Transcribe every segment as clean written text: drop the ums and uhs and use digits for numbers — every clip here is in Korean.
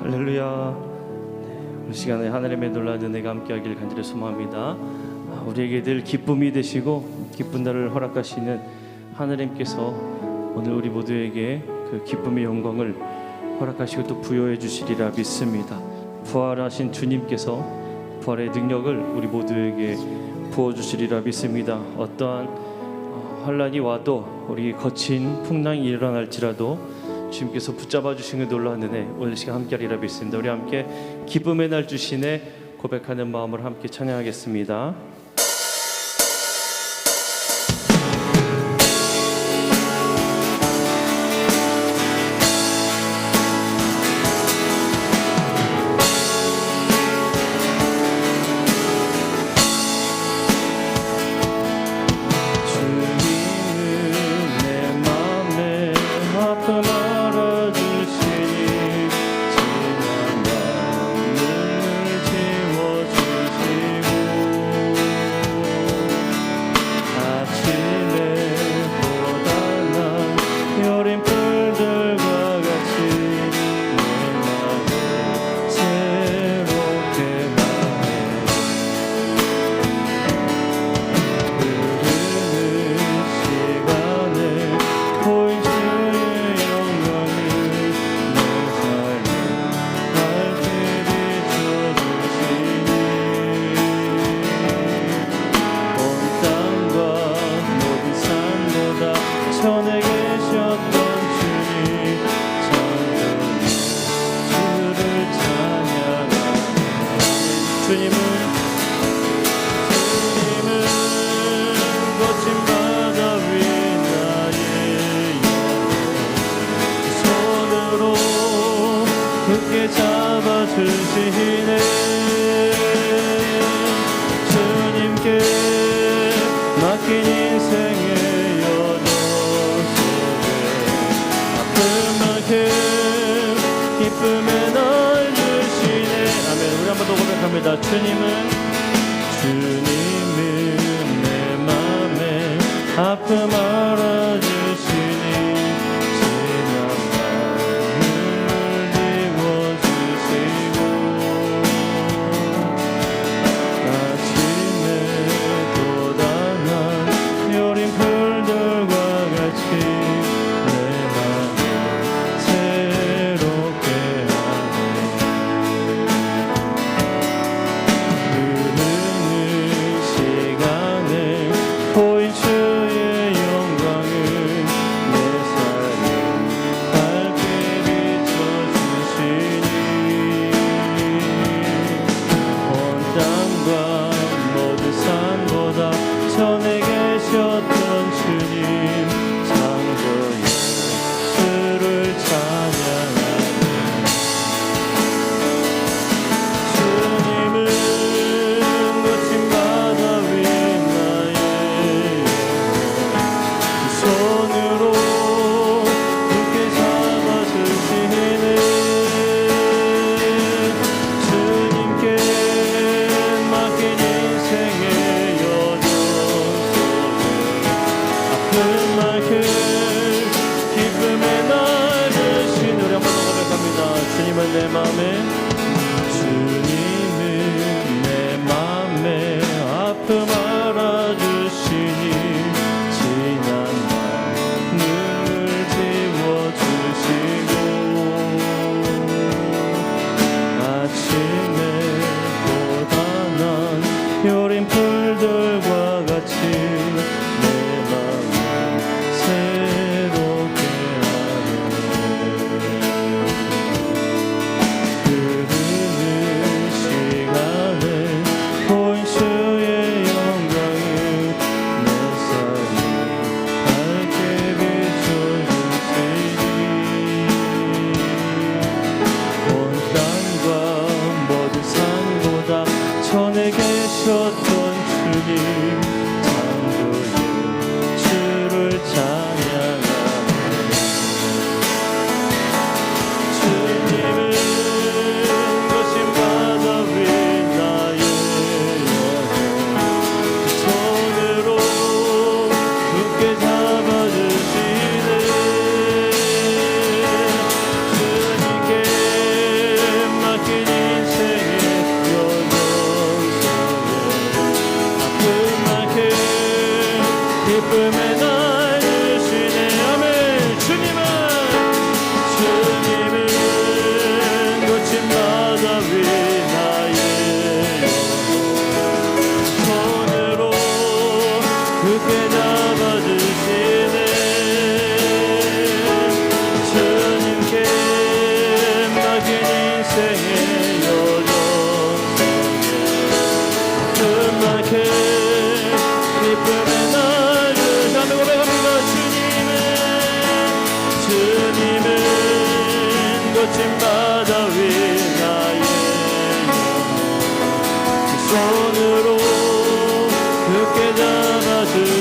할렐루야. 오늘 시간에 하나님의 놀라운 은혜가 함께하기를 간절히 소망합니다. 우리에게 늘 기쁨이 되시고 기쁜 날을 허락하시는 하나님께서 오늘 우리 모두에게 그 기쁨의 영광을 허락하시고 또 부여해 주시리라 믿습니다. 부활하신 주님께서 부활의 능력을 우리 모두에게 부어주시리라 믿습니다. 어떠한 환란이 와도 우리 거친 풍랑이 일어날지라도 주님께서 붙잡아 주시는 놀라운 은혜 오늘 시간 함께하리라 믿습니다. 우리 함께 기쁨의 날 주시네 고백하는 마음으로 함께 찬양하겠습니다. 잡아주시네. 주님께 맡긴 인생의 여정 속에 아픈 만큼 기쁨의 날 주시네. 아멘. 우리 한 번 더 고백합니다. 주님은 내 맘에 아픔 알아주시니 내 맘에 주님은 내 맘에 아픔 알아주시니 지난 날 눈물 지워주시고 아침에 돋아난 여린 풀들과 같이 내 맘을 새롭게 전에 계셨던 주님 창조주 주를 찬양하네. 주님은 거친 바다 위 나의 영혼 손으로 굳게 잡아주시네. 주님께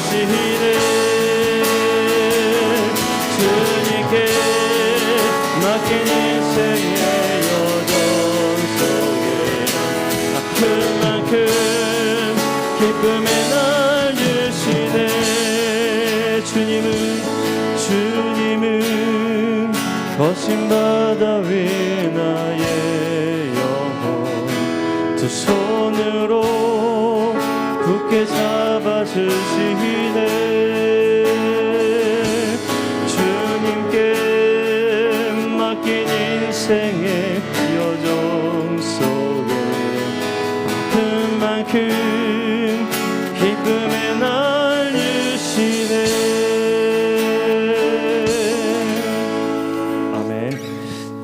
주시네. 주님께 맡긴 인생의 여정 속에 아픈 만큼 기쁨의 날 주시네. 주님은 거친 바다 위 나의 영혼 두 손으로 굳게 잡아주시네. 주님께 맡긴 인생의 여정 속에 아픈 만큼 기쁨의 날 주시네. 아멘.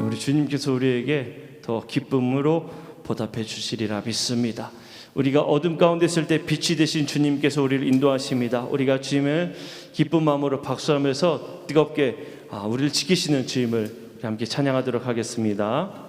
우리 주님께서 우리에게 더 기쁨으로 보답해 주시리라 믿습니다. 우리가 어둠 가운데 있을 때 빛이 되신 주님께서 우리를 인도하십니다. 우리가 주님을 기쁜 마음으로 박수하면서 뜨겁게 우리를 지키시는 주님을 우리 함께 찬양하도록 하겠습니다.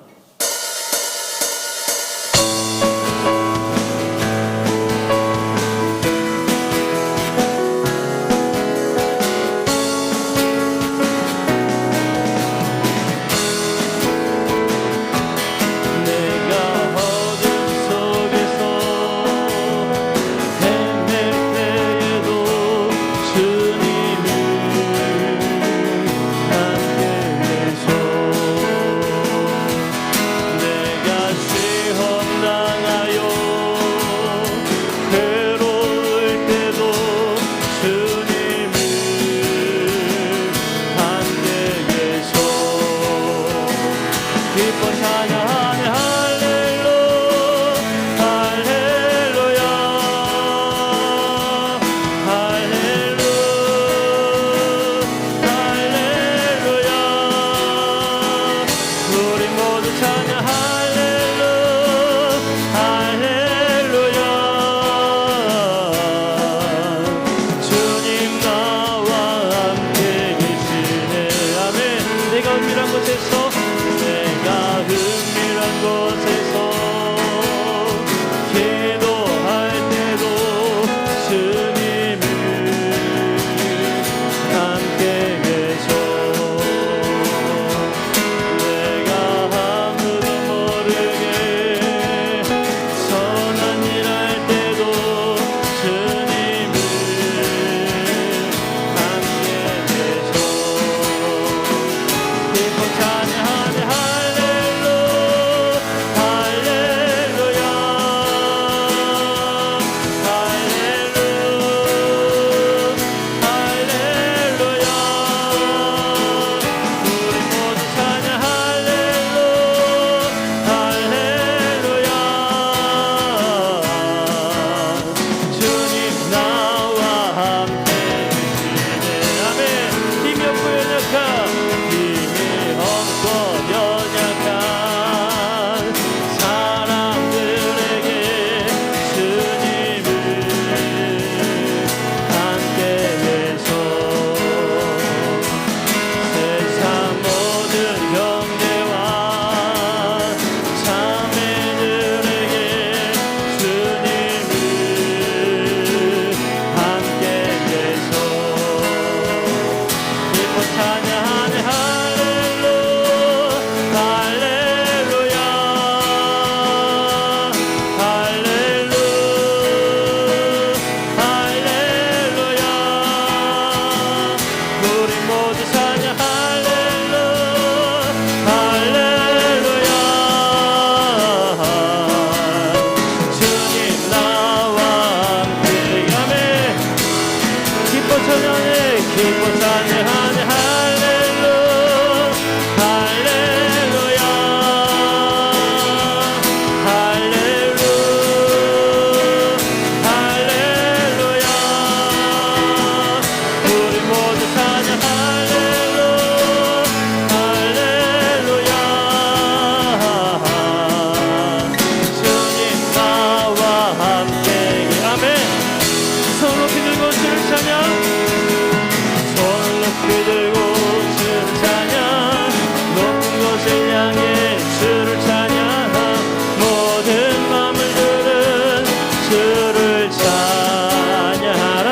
주를 찬양하라.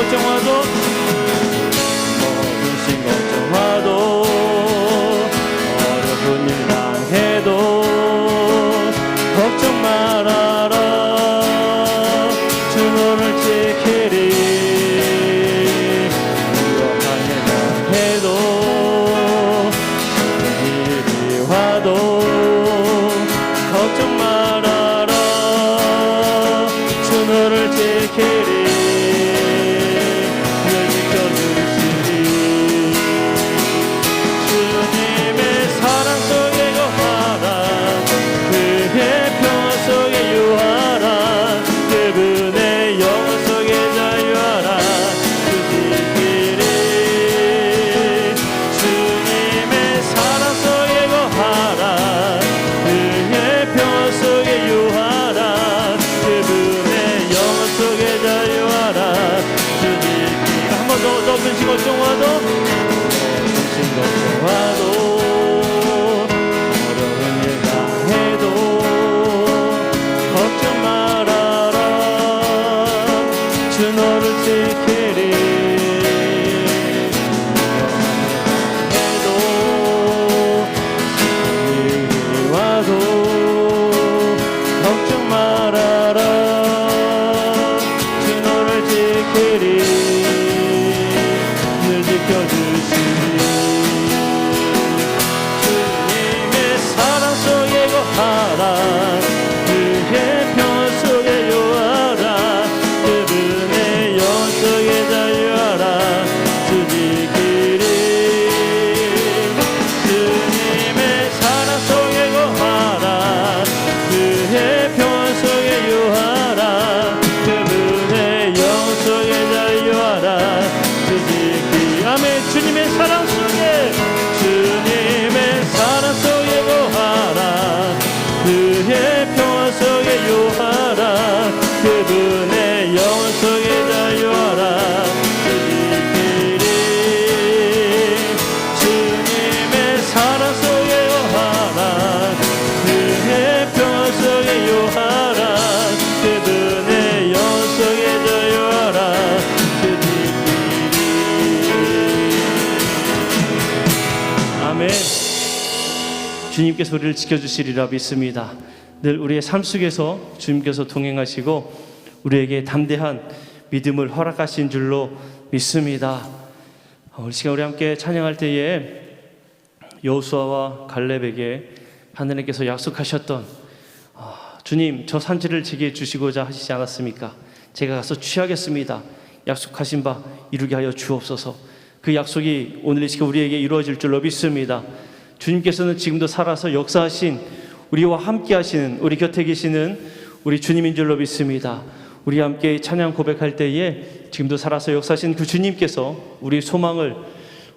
걱정와도 모든 걱정와도 어려운 일 당해도 걱정 말아라. 주 너를 지키리. 위험한 일 당해도 일이 와도 걱정 말아라. 주 너를 지키리. 늘 지켜주시리. 주님의 사랑 속에 거하라. 그의 평화 속에 유하라. 그분의 영원 속에 자유하라. 주 지키리. 주님의 사랑 속에 거하라. 그의 평화 속에 유하라. 그분의 영원 속에 자유하라. 주 지키리. 한 번 더 높은 걱정와도 높은 걱정와도 어려운 일 당해도 걱정 말아라. 주 너를 지키리. 해도 일이 와도 걱정 말아라. 주 너를 지키리. 늘 지켜주시리. 주님의 사랑 속에 거하라. 그의 평화 속에 요하라. 그분의 영원 속에 자유하라. 주 지키리. 주님의 사랑 속에 거하라. 그의 평화 속에 요하라. 그분의 영원 속에 자유하라. 주 지키리. 아멘. 주님의 사랑 속에 주님의 사랑 속에 거하라. 그의 평화 속에 요하라. 그분의 영원 속에 자유하라. 주 지키리. 주님의 사랑 속에 거하라. 그의 평화 속에 요하라. 그분의 영원 속에 자유하라. 주 지키리. 아멘. 주님께서 우리를 지켜주시리라 믿습니다. 늘 우리의 삶 속에서 주님께서 동행하시고 우리에게 담대한 믿음을 허락하신 줄로 믿습니다. 오늘 시간 우리 함께 찬양할 때에 여호수아와 갈렙에게 하나님께서 약속하셨던 주님 저 산지를 제게 주시고자 하시지 않았습니까? 제가 가서 취하겠습니다. 약속하신 바 이루게 하여 주옵소서. 그 약속이 오늘 이 시간 우리에게 이루어질 줄로 믿습니다. 주님께서는 지금도 살아서 역사하신 우리와 함께 하시는 우리 곁에 계시는 우리 주님인 줄로 믿습니다. 우리 함께 찬양 고백할 때에 지금도 살아서 역사하신 그 주님께서 우리 소망을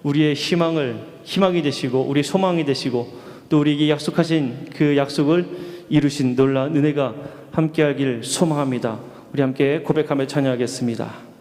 우리의 희망이 되시고 우리 소망이 되시고 또 우리에게 약속하신 그 약속을 이루신 놀라운 은혜가 함께하길 소망합니다. 우리 함께 고백하며 찬양하겠습니다.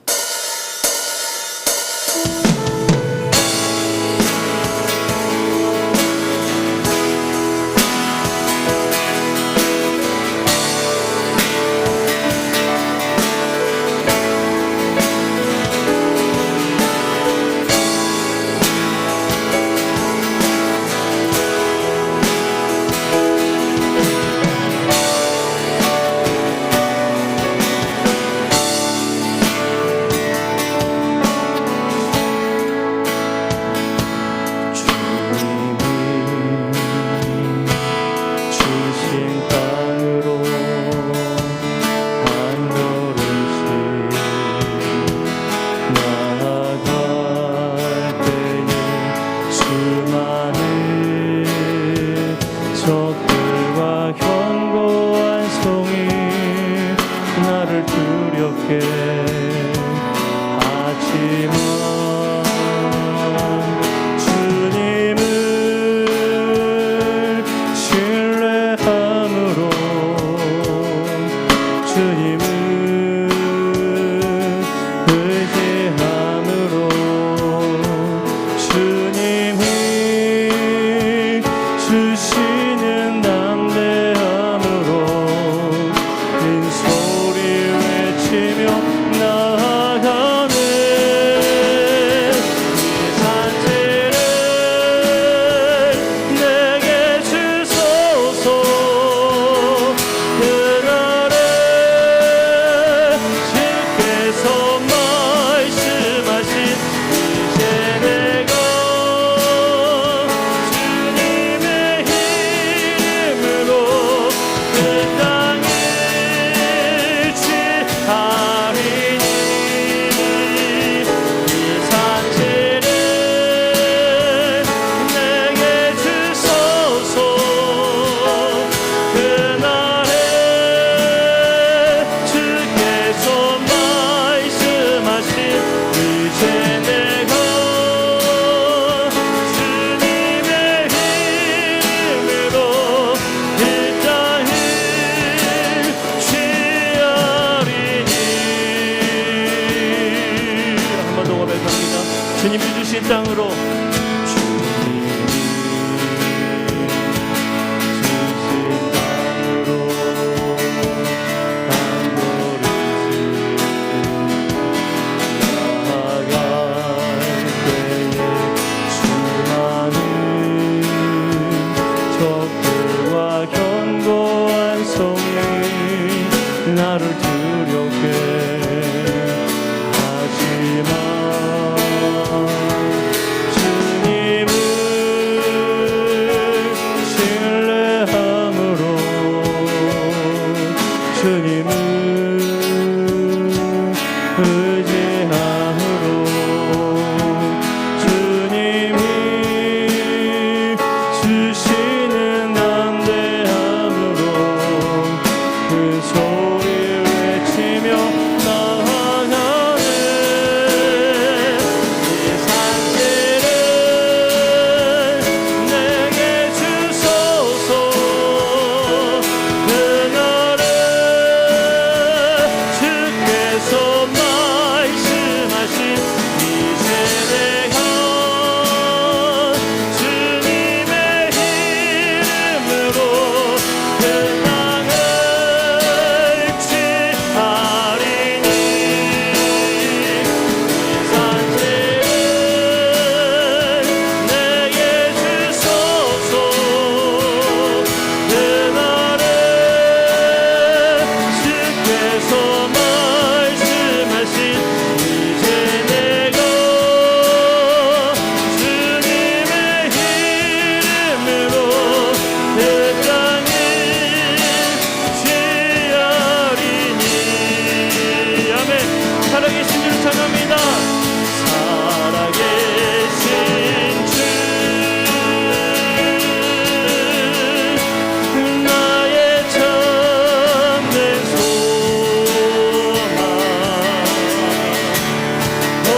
주신 땅으로 나를 두렵게 하지마. 주님을 신뢰함으로 주님을 의지함으로 주님이 주시는 담대함으로 그 소리 외치며 나아가네. 이 산지를 내게 주소서. 그날에 주께서 말씀하신 이제 내가 주님의 이름으로 그 땅을 취하리니. 이 산지를 내게 주소서. 그날에 주께서 말씀하신 이제 내가 주님의 이름으로 그 땅을 취하리니. 아멘. 살아계신 줄 찬양합니다. 살아계신 주 나의 참된 소망 걱정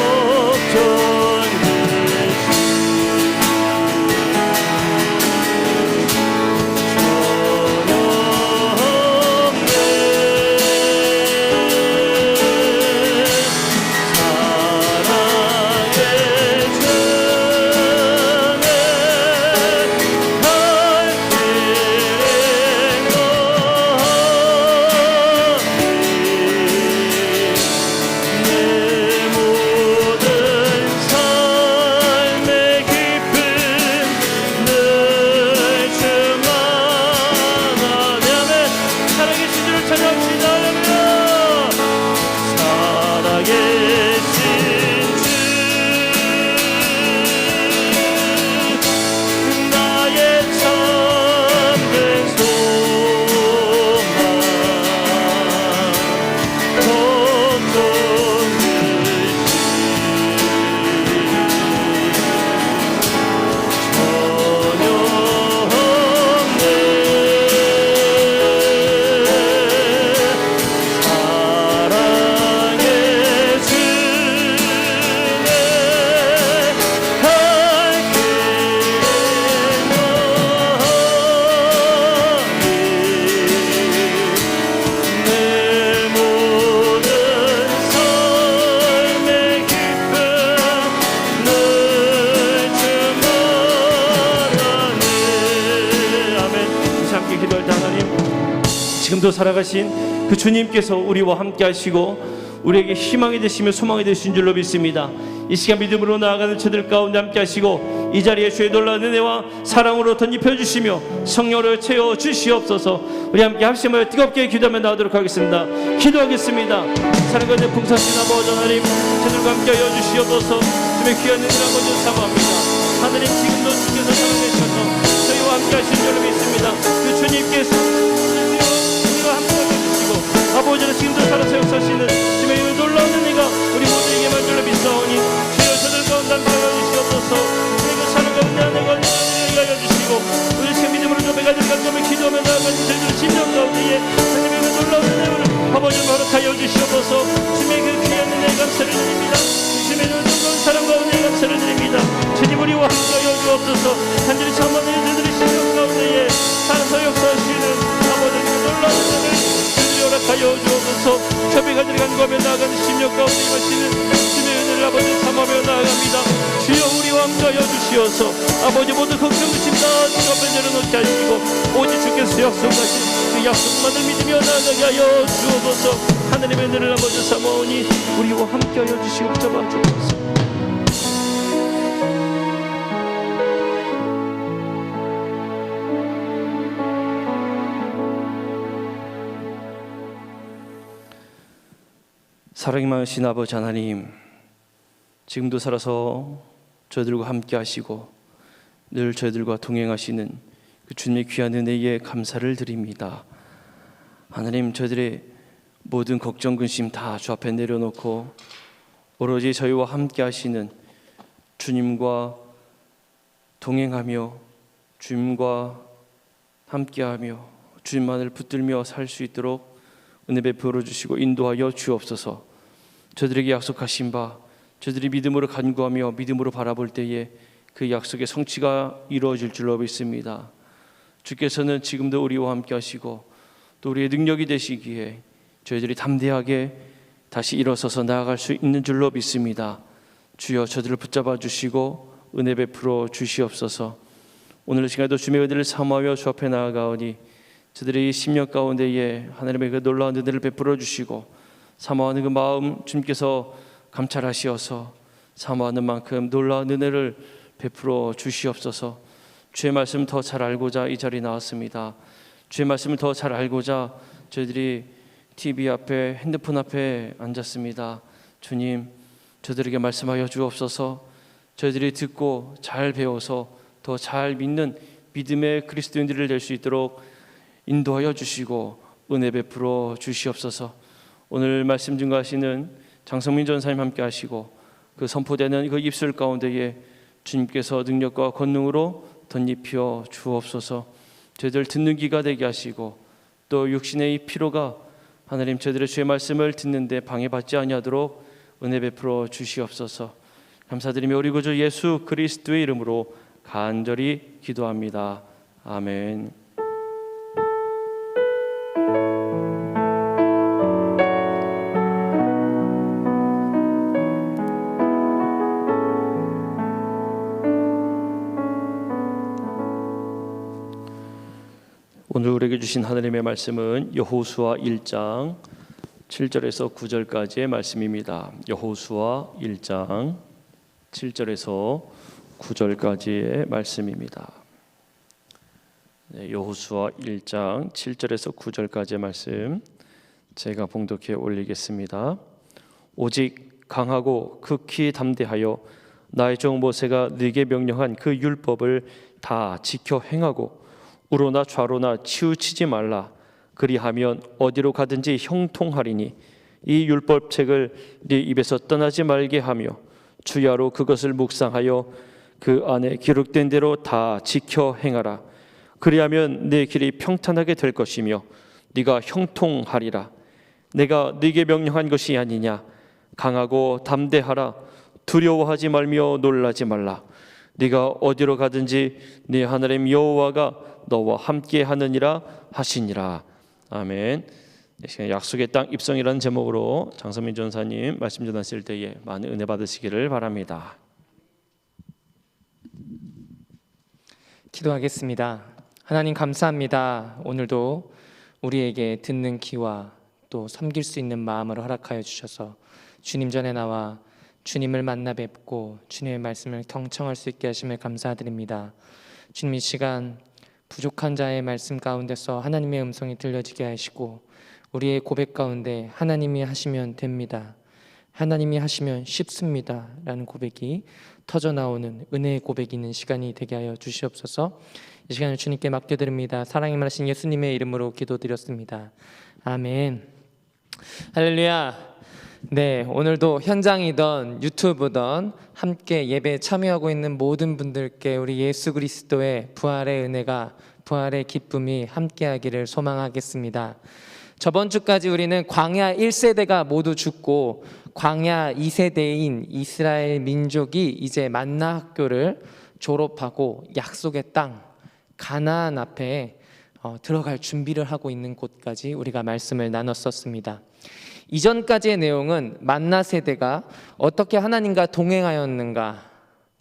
지금도 살아가신 그 주님께서 우리와 함께 하시고 우리에게 희망이 되시며 소망이 되신 줄로 믿습니다. 이 시간 믿음으로 나아가는 저들 가운데 함께 하시고 이 자리에 주의 놀라운 은혜와 사랑으로 덧입혀 주시며 성령으로 채워 주시옵소서. 우리 함께 합심하여 뜨겁게 기도하며 나오도록 하겠습니다. 기도하겠습니다. 사랑과 내 풍성하신 아버지 하나님, 저들과 함께 하여 주시옵소서. 주의 귀한 은혜를 먼저 사모합니다. 하나님, 지금도 주께서 살아계셔서 저희와 함께 하신 줄로 믿습니다. 그 주님께서 우리와 함께 해주시고 아버지는 지금도 살아서 역사하시는 주의 놀라운 은혜가 우리 모두에게만 줄로 믿사오니 주여 저들 가운데 함께 하여 주시옵소서. 그리고 사랑과 은혜 안에가 하여 주시고 우리 지금 믿음으로 고백하는 간절히 기도하며 나아가는 저희들의 심령 가운데에 하나님의 그 놀라운 은혜를 아버지를 허락하여 주시옵소서. 주의 그 귀한 은혜에 감사를 드립니다. 주의 놀라운 사랑과 은혜에 감사를 드립니다. 주님, 우리와 함께 하여 주옵소서. 간절히 참만의 저희들의 심령 가운데에 살아서 역사하시는 아버지의 놀라운 은혜를 저희들이 허락하여 주옵소서. 협의가 들어간 거며 나아가는 심령 가운데 임하시는 주의 은혜를 아버지 참하며 나아갑니다. 주여 함께하여 주시어서 아버지 모든 걱정심 다 주 앞에 내려놓게 하시고 오직 주께서 약속하신 그 약속만을 믿으며 나아가게 하여 주옵소서. 하나님의 은혜를 아버지 삼아오니 우리와 함께하여 주시고 붙잡아 주옵소서. 사랑이 많으신 아버지 하나님, 지금도 살아서 저희들과 함께 하시고 늘 저희들과 동행하시는 그 주님의 귀한 은혜에 감사를 드립니다. 하나님, 저희들의 모든 걱정 근심 다 주 앞에 내려놓고 오로지 저희와 함께 하시는 주님과 동행하며 주님과 함께하며 주님만을 붙들며 살 수 있도록 은혜 베풀어 주시고 인도하여 주옵소서. 저들에게 약속하신 바 저들이 믿음으로 간구하며 믿음으로 바라볼 때에 그 약속의 성취가 이루어질 줄로 믿습니다. 주께서는 지금도 우리와 함께 하시고 또 우리의 능력이 되시기에 저희들이 담대하게 다시 일어서서 나아갈 수 있는 줄로 믿습니다. 주여, 저들을 붙잡아 주시고 은혜 베풀어 주시옵소서. 오늘 시간에도 주님의 은혜를 사모하며 주 앞에 나아가오니 저들의 이 심령 가운데에 하나님의 그 놀라운 은혜를 베풀어 주시고 사모하는 그 마음 주님께서 감찰하시어서 사모하는 만큼 놀라운 은혜를 베풀어 주시옵소서. 주의 말씀 더 잘 알고자 이 자리에 나왔습니다. 주의 말씀을 더 잘 알고자 저희들이 TV 앞에 핸드폰 앞에 앉았습니다. 주님, 저들에게 말씀하여 주옵소서. 저희들이 듣고 잘 배워서 더 잘 믿는 믿음의 그리스도인들을 될 수 있도록 인도하여 주시고 은혜 베풀어 주시옵소서. 오늘 말씀 증거하시는 장성민 전사님 함께 하시고 그 선포되는 그 입술 가운데에 주님께서 능력과 권능으로 덧입혀 주옵소서. 저희들 듣는 귀가 되게 하시고 또 육신의 이 피로가 하나님 저희들의 주의 말씀을 듣는데 방해받지 아니하도록 은혜 베풀어 주시옵소서. 감사드리며 우리 구주 예수 그리스도의 이름으로 간절히 기도합니다. 아멘. 오늘 우리에게 주신 하나님의 말씀은 여호수아 1장 7절에서 9절까지의 말씀입니다. 여호수아 1장 7절에서 9절까지의 말씀입니다. 여호수아 1장 7절에서 9절까지의 말씀 제가 봉독해 올리겠습니다. 오직 강하고 극히 담대하여 나의 종 모세가 네게 명령한 그 율법을 다 지켜 행하고 우로나 좌로나 치우치지 말라. 그리하면 어디로 가든지 형통하리니 이 율법책을 네 입에서 떠나지 말게 하며 주야로 그것을 묵상하여 그 안에 기록된 대로 다 지켜 행하라. 그리하면 네 길이 평탄하게 될 것이며 네가 형통하리라. 내가 네게 명령한 것이 아니냐. 강하고 담대하라. 두려워하지 말며 놀라지 말라. 네가 어디로 가든지 네 하나님 여호와가 너와 함께 하느니라 하시니라. 아멘. 약속의 땅 입성이라는 제목으로 장성민 전사님 말씀 전하실 때에 많은 은혜 받으시기를 바랍니다. 기도하겠습니다. 하나님 감사합니다. 오늘도 우리에게 듣는 귀와 또 섬길 수 있는 마음을 허락하여 주셔서 주님 전에 나와 주님을 만나 뵙고 주님의 말씀을 경청할 수 있게 하심을 감사드립니다. 주님, 이 시간 부족한 자의 말씀 가운데서 하나님의 음성이 들려지게 하시고 우리의 고백 가운데 하나님이 하시면 됩니다, 하나님이 하시면 쉽습니다 라는 고백이 터져나오는 은혜의 고백이 있는 시간이 되게 하여 주시옵소서. 이 시간을 주님께 맡겨드립니다. 사랑이 많으신 예수님의 이름으로 기도드렸습니다. 아멘. 할렐루야. 네, 오늘도 현장이든 유튜브든 함께 예배에 참여하고 있는 모든 분들께 우리 예수 그리스도의 부활의 은혜가, 부활의 기쁨이 함께하기를 소망하겠습니다. 저번 주까지 우리는 광야 1세대가 모두 죽고 광야 2세대인 이스라엘 민족이 이제 만나 학교를 졸업하고 약속의 땅 가나안 앞에 들어갈 준비를 하고 있는 곳까지 우리가 말씀을 나눴었습니다. 이전까지의 내용은 만나 세대가 어떻게 하나님과 동행하였는가,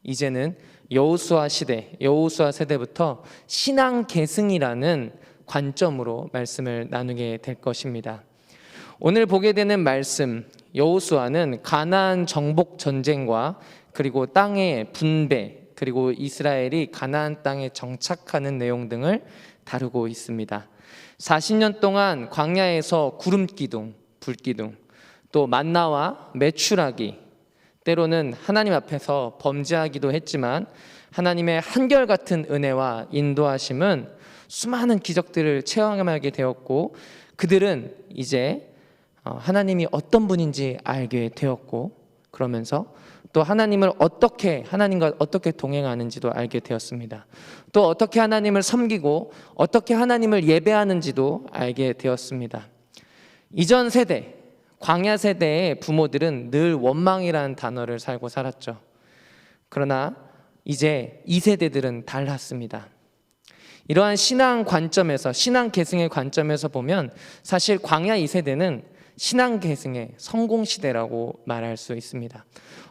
이제는 여호수아 시대, 여호수아 세대부터 신앙 계승이라는 관점으로 말씀을 나누게 될 것입니다. 오늘 보게 되는 말씀, 여호수아는 가나안 정복 전쟁과 그리고 땅의 분배, 그리고 이스라엘이 가나안 땅에 정착하는 내용 등을 다루고 있습니다. 40년 동안 광야에서 구름 기둥, 불 기둥, 또 만나와 메추라기, 때로는 하나님 앞에서 범죄하기도 했지만 하나님의 한결같은 은혜와 인도하심은 수많은 기적들을 체험하게 되었고, 그들은 이제 하나님이 어떤 분인지 알게 되었고, 그러면서 또 하나님과 어떻게 동행하는지도 알게 되었습니다. 또 어떻게 하나님을 섬기고 어떻게 하나님을 예배하는지도 알게 되었습니다. 이전 세대, 광야 세대의 부모들은 늘 원망이라는 단어를 살고 살았죠. 그러나 이제 이 세대들은 달랐습니다. 이러한 신앙 관점에서, 신앙 계승의 관점에서 보면 사실 광야 2세대는 신앙 계승의 성공 시대라고 말할 수 있습니다.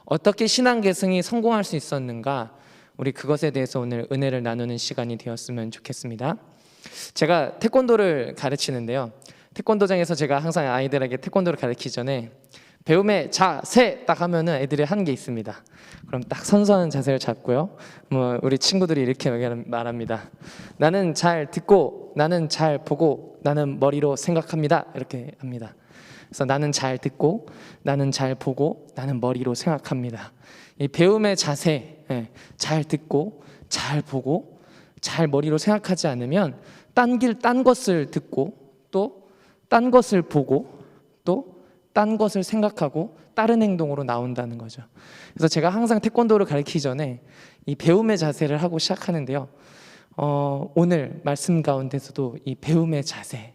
어떻게 신앙 계승이 성공할 수 있었는가, 우리 그것에 대해서 오늘 은혜를 나누는 시간이 되었으면 좋겠습니다. 제가 태권도를 가르치는데요, 태권도장에서 제가 항상 아이들에게 태권도를 가르치기 전에 배움의 자세 딱 하면은 애들이 하는 게 있습니다. 그럼 딱 선선한 자세를 잡고요, 우리 친구들이 이렇게 말합니다. 나는 잘 듣고, 나는 잘 보고, 나는 머리로 생각합니다. 이렇게 합니다. 그래서 나는 잘 듣고, 나는 잘 보고, 나는 머리로 생각합니다. 이 배움의 자세, 잘 듣고, 잘 보고, 잘 머리로 생각하지 않으면 딴 것을 듣고, 또 딴 것을 보고, 또 딴 것을 생각하고 다른 행동으로 나온다는 거죠. 그래서 제가 항상 태권도를 가르치기 전에 이 배움의 자세를 하고 시작하는데요, 오늘 말씀 가운데서도 이 배움의 자세,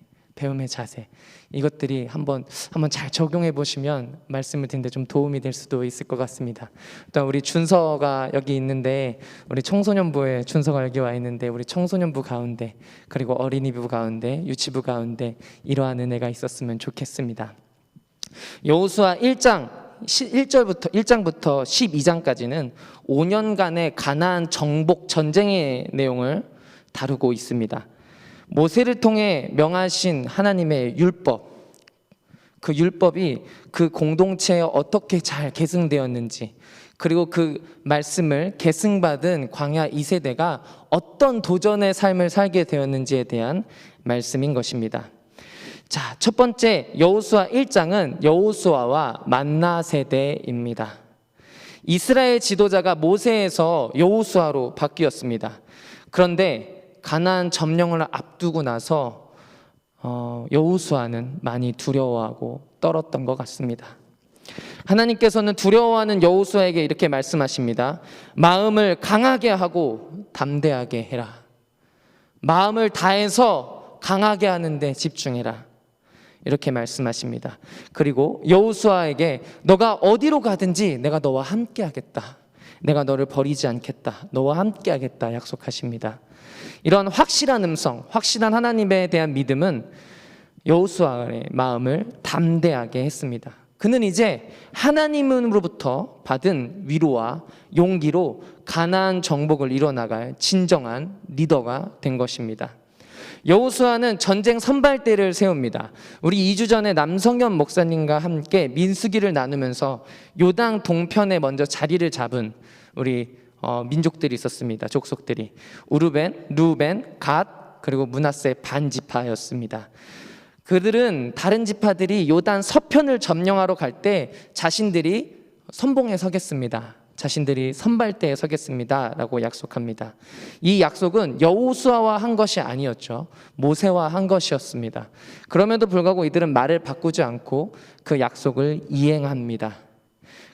이것들이 한번 잘 적용해 보시면 말씀을 듣는데 좀 도움이 될 수도 있을 것 같습니다. 또 우리 준서가 여기 있는데, 우리 청소년부에 준서가 여기 와 있는데, 우리 청소년부 가운데, 그리고 어린이부 가운데, 유치부 가운데 이러한 은혜가 있었으면 좋겠습니다. 여호수아 1장부터 12장까지는 5년간의 가나안 정복 전쟁의 내용을 다루고 있습니다. 모세를 통해 명하신 하나님의 율법, 그 율법이 그 공동체에 어떻게 잘 계승되었는지, 그리고 그 말씀을 계승받은 광야 2세대가 어떤 도전의 삶을 살게 되었는지에 대한 말씀인 것입니다. 자, 첫 번째 여호수아 1장은 여호수아와 만나 세대입니다. 이스라엘 지도자가 모세에서 여호수아로 바뀌었습니다. 그런데 가나안 점령을 앞두고 나서 여호수아는 많이 두려워하고 떨었던 것 같습니다. 하나님께서는 두려워하는 여호수아에게 이렇게 말씀하십니다. 마음을 강하게 하고 담대하게 해라. 마음을 다해서 강하게 하는데 집중해라. 이렇게 말씀하십니다. 그리고 여호수아에게 너가 어디로 가든지 내가 너와 함께 하겠다. 내가 너를 버리지 않겠다. 너와 함께 하겠다 약속하십니다. 이런 확실한 음성, 확실한 하나님에 대한 믿음은 여호수아의 마음을 담대하게 했습니다. 그는 이제 하나님으로부터 받은 위로와 용기로 가나안 정복을 이뤄나갈 진정한 리더가 된 것입니다. 여호수아는 전쟁 선발대를 세웁니다. 우리 2주 전에 남성현 목사님과 함께 민수기를 나누면서 요당 동편에 먼저 자리를 잡은 우리 민족들이 있었습니다. 족속들이 우르벤, 루벤, 갓, 그리고 므낫세 반지파였습니다. 그들은 다른 지파들이 요단 서편을 점령하러 갈 때 자신들이 선봉에 서겠습니다. 자신들이 선발대에 서겠습니다 라고 약속합니다. 이 약속은 여호수아와 한 것이 아니었죠. 모세와 한 것이었습니다. 그럼에도 불구하고 이들은 말을 바꾸지 않고 그 약속을 이행합니다.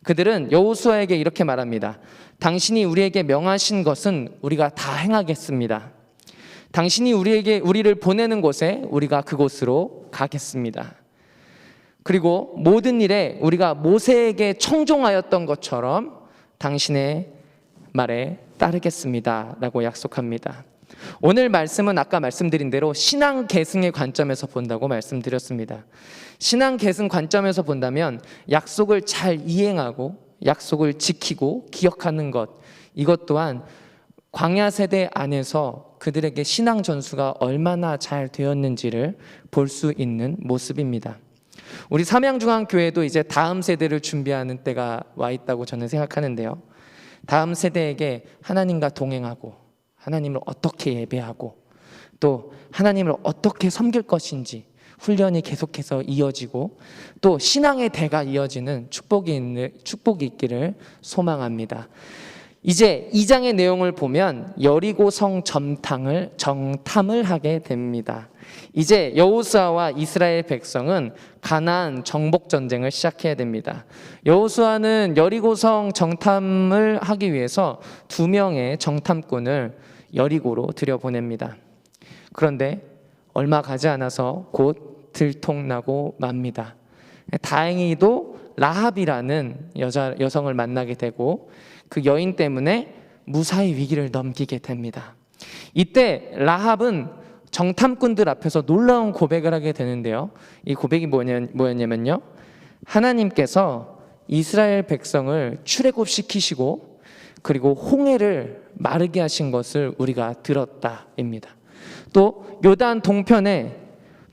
그들은 여호수아에게 이렇게 말합니다. 당신이 우리에게 명하신 것은 우리가 다 행하겠습니다. 당신이 우리를 보내는 곳에 우리가 그곳으로 가겠습니다. 그리고 모든 일에 우리가 모세에게 청종하였던 것처럼 당신의 말에 따르겠습니다 라고 약속합니다. 오늘 말씀은 아까 말씀드린 대로 신앙 계승의 관점에서 본다고 말씀드렸습니다. 신앙 계승 관점에서 본다면 약속을 잘 이행하고 약속을 지키고 기억하는 것, 이것 또한 광야 세대 안에서 그들에게 신앙 전수가 얼마나 잘 되었는지를 볼 수 있는 모습입니다. 우리 삼양중앙교회도 이제 다음 세대를 준비하는 때가 와 있다고 저는 생각하는데요. 다음 세대에게 하나님과 동행하고 하나님을 어떻게 예배하고 또 하나님을 어떻게 섬길 것인지 훈련이 계속해서 이어지고 또 신앙의 대가 이어지는 축복이 있기를 소망합니다. 이제 2장의 내용을 보면 여리고성 정탐을 하게 됩니다. 이제 여호수아와 이스라엘 백성은 가나안 정복 전쟁을 시작해야 됩니다. 여호수아는 여리고성 정탐을 하기 위해서 2명의 정탐꾼을 여리고로 들여보냅니다. 그런데 얼마 가지 않아서 곧 들통나고 맙니다. 다행히도 라합이라는 여성을 만나게 되고 그 여인 때문에 무사히 위기를 넘기게 됩니다. 이때 라합은 정탐꾼들 앞에서 놀라운 고백을 하게 되는데요. 이 고백이 뭐였냐면요. 하나님께서 이스라엘 백성을 출애굽시키시고 그리고 홍해를 마르게 하신 것을 우리가 들었다입니다. 또 요단 동편에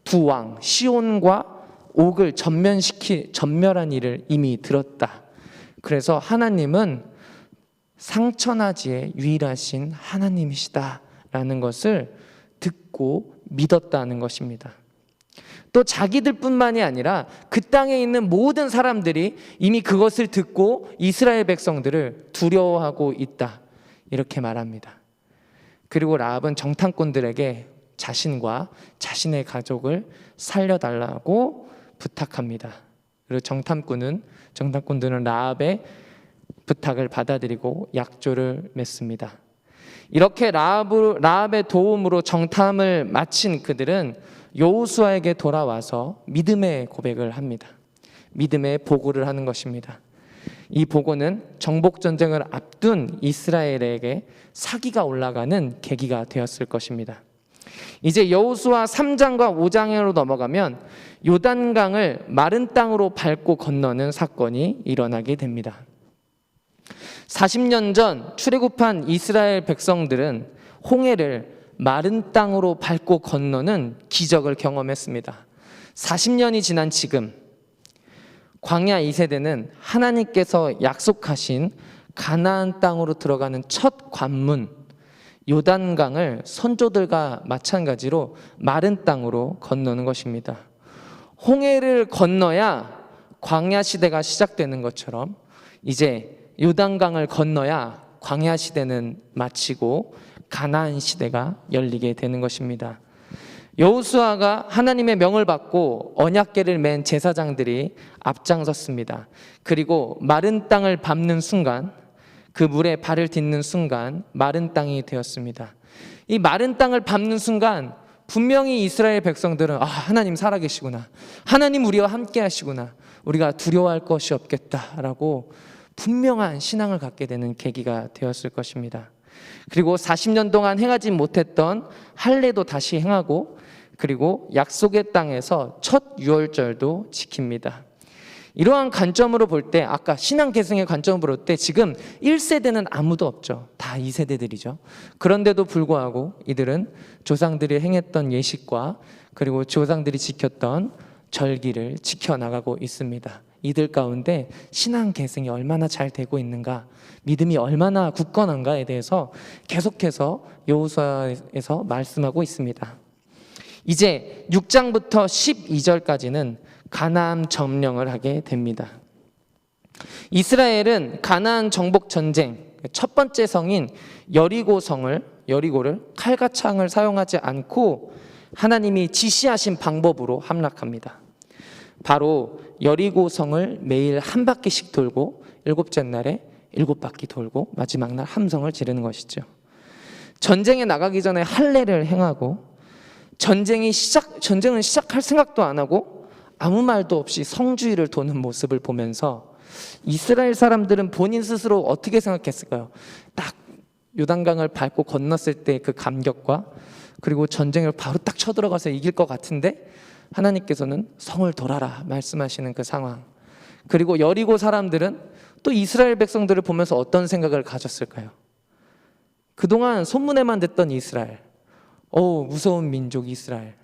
두 왕 시온과 옥을 전멸한 일을 이미 들었다. 그래서 하나님은 상천하지의 유일하신 하나님이시다라는 것을 듣고 믿었다는 것입니다. 또 자기들뿐만이 아니라 그 땅에 있는 모든 사람들이 이미 그것을 듣고 이스라엘 백성들을 두려워하고 있다. 이렇게 말합니다. 그리고 라합은 정탐꾼들에게 자신과 자신의 가족을 살려달라고 부탁합니다. 그리고 정탐꾼들은 라합의 부탁을 받아들이고 약조를 맺습니다. 이렇게 라합의 도움으로 정탐을 마친 그들은 여호수아에게 돌아와서 믿음의 고백을 합니다. 믿음의 보고를 하는 것입니다. 이 보고는 정복 전쟁을 앞둔 이스라엘에게 사기가 올라가는 계기가 되었을 것입니다. 이제 여호수아 3장과 5장으로 넘어가면 요단강을 마른 땅으로 밟고 건너는 사건이 일어나게 됩니다. 40년 전 출애굽한 이스라엘 백성들은 홍해를 마른 땅으로 밟고 건너는 기적을 경험했습니다. 40년이 지난 지금 광야 2세대는 하나님께서 약속하신 가나안 땅으로 들어가는 첫 관문 요단강을 선조들과 마찬가지로 마른 땅으로 건너는 것입니다. 홍해를 건너야 광야 시대가 시작되는 것처럼 이제 요단강을 건너야 광야 시대는 마치고 가나안 시대가 열리게 되는 것입니다. 여호수아가 하나님의 명을 받고 언약궤를 맨 제사장들이 앞장섰습니다. 그리고 마른 땅을 밟는 순간 그 물에 발을 딛는 순간 마른 땅이 되었습니다. 이 마른 땅을 밟는 순간 분명히 이스라엘 백성들은 하나님 살아계시구나. 하나님 우리와 함께 하시구나. 우리가 두려워할 것이 없겠다라고 분명한 신앙을 갖게 되는 계기가 되었을 것입니다. 그리고 40년 동안 행하지 못했던 할례도 다시 행하고 그리고 약속의 땅에서 첫 유월절도 지킵니다. 이러한 관점으로 볼 때 아까 신앙 계승의 관점으로 볼 때 지금 1세대는 아무도 없죠. 다 2세대들이죠. 그런데도 불구하고 이들은 조상들이 행했던 예식과 그리고 조상들이 지켰던 절기를 지켜나가고 있습니다. 이들 가운데 신앙 계승이 얼마나 잘 되고 있는가, 믿음이 얼마나 굳건한가에 대해서 계속해서 여호수아에서 말씀하고 있습니다. 이제 6장부터 12절까지는 가나안 점령을 하게 됩니다. 이스라엘은 가나안 정복 전쟁 첫 번째 성인 여리고를 칼과 창을 사용하지 않고 하나님이 지시하신 방법으로 함락합니다. 바로 여리고성을 매일 한 바퀴씩 돌고 일곱째 날에 7바퀴 돌고 마지막 날 함성을 지르는 것이죠. 전쟁에 나가기 전에 할례를 행하고 전쟁은 시작할 생각도 안 하고 아무 말도 없이 성주의를 도는 모습을 보면서 이스라엘 사람들은 본인 스스로 어떻게 생각했을까요? 딱 요단강을 밟고 건넜을 때 그 감격과 그리고 전쟁을 바로 딱 쳐들어가서 이길 것 같은데 하나님께서는 성을 돌아라 말씀하시는 그 상황. 그리고 여리고 사람들은 또 이스라엘 백성들을 보면서 어떤 생각을 가졌을까요? 그동안 소문에만 듣던 이스라엘, 무서운 민족 이스라엘.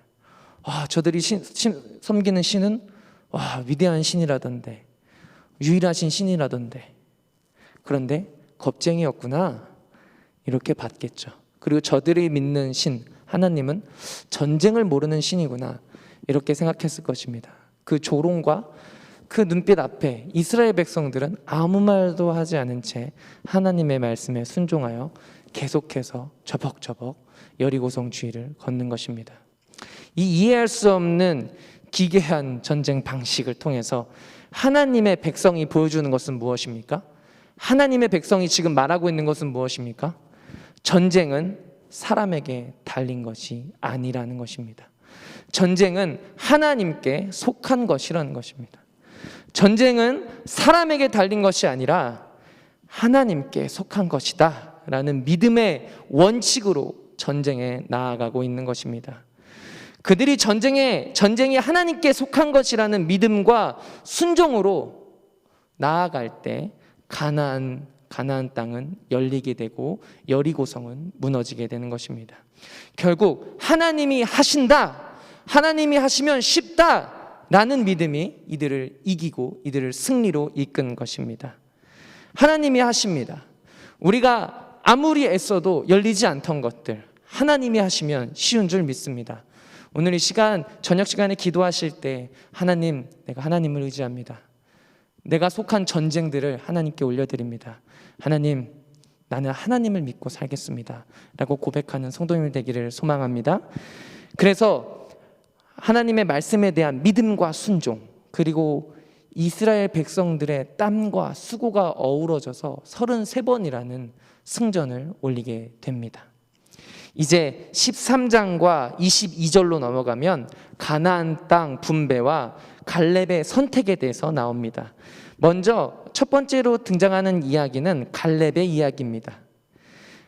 저들이 섬기는 신은 위대한 신이라던데, 유일하신 신이라던데. 그런데 겁쟁이였구나, 이렇게 봤겠죠. 그리고 저들이 믿는 신 하나님은 전쟁을 모르는 신이구나, 이렇게 생각했을 것입니다. 그 조롱과 그 눈빛 앞에 이스라엘 백성들은 아무 말도 하지 않은 채 하나님의 말씀에 순종하여 계속해서 저벅저벅 여리고성 주위를 걷는 것입니다. 이 이해할 수 없는 기괴한 전쟁 방식을 통해서 하나님의 백성이 보여주는 것은 무엇입니까? 하나님의 백성이 지금 말하고 있는 것은 무엇입니까? 전쟁은 사람에게 달린 것이 아니라는 것입니다. 전쟁은 하나님께 속한 것이라는 것입니다. 전쟁은 사람에게 달린 것이 아니라 하나님께 속한 것이다 라는 믿음의 원칙으로 전쟁에 나아가고 있는 것입니다. 그들이 전쟁이 하나님께 속한 것이라는 믿음과 순종으로 나아갈 때 가나안 땅은 열리게 되고 여리고성은 무너지게 되는 것입니다. 결국 하나님이 하신다, 하나님이 하시면 쉽다라는 믿음이 이들을 이기고 이들을 승리로 이끈 것입니다. 하나님이 하십니다. 우리가 아무리 애써도 열리지 않던 것들 하나님이 하시면 쉬운 줄 믿습니다. 오늘 이 시간, 저녁 시간에 기도하실 때 하나님, 내가 하나님을 의지합니다. 내가 속한 전쟁들을 하나님께 올려드립니다. 하나님, 나는 하나님을 믿고 살겠습니다 라고 고백하는 성도님이 되기를 소망합니다. 그래서 하나님의 말씀에 대한 믿음과 순종, 그리고 이스라엘 백성들의 땀과 수고가 어우러져서 33번이라는 승전을 올리게 됩니다. 이제 13장과 22절로 넘어가면 가나안 땅 분배와 갈렙의 선택에 대해서 나옵니다. 먼저 첫 번째로 등장하는 이야기는 갈렙의 이야기입니다.